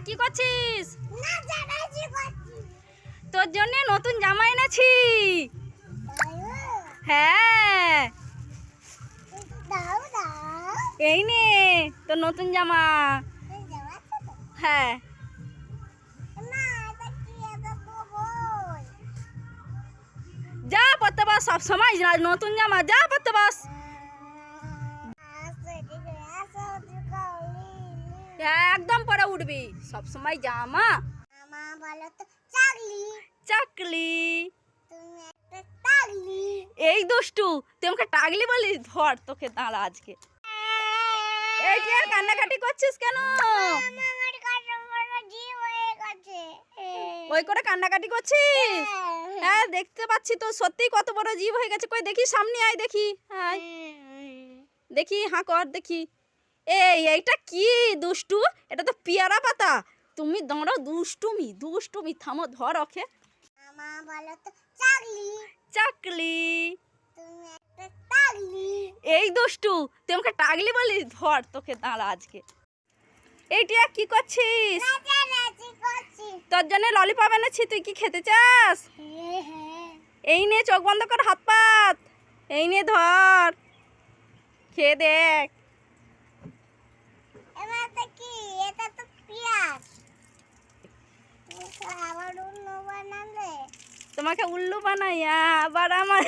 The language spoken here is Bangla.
কি করছিস? তোর জন্য নতুন জামা এনেছি। হ্যাঁ এই নে তোর নতুন জামা। হ্যাঁ যা পড়তে বস, সব সময় নতুন জামা, যা পড়তে বস। একদম পরে উঠবি, সব সময় জামা। চাকলি এই দুষ্টু, তুই আমাকে টাগলি বলিস? ধর তোকে, দাঁড়া আজকে। এই কি আর কান্নাকাটি করছিস কেন? ওই করে কান্নাকাটি করছিস? হ্যাঁ দেখতে পাচ্ছি তো, সত্যি কত বড় জীব হয়ে গেছে। কই দেখি, সামনে আয় দেখি। হ্যাঁ দেখি, হাঁ কর দেখি। এইটা কি দুষ্টু? এটা তো পেয়ারা পাতা। তুমি দাঁড়াও, দুষ্টুমি দুষ্টুমি, থামো, ধর ওকে। চাকলি এই দুষ্টু, তুই আমাকে টাগলি বলিস? ধর তোকে, দাঁড়া আজকে। এইটা কি করছিস? তোর জন্য ললিপপ এনেছি, তুই কি খেতে চাস? এই নে, চোখ বন্ধ কর, হাত পাত। এই নে ধর, খেয়ে দেখ। তোমাকে উল্লু বানাইয়া আবার আমার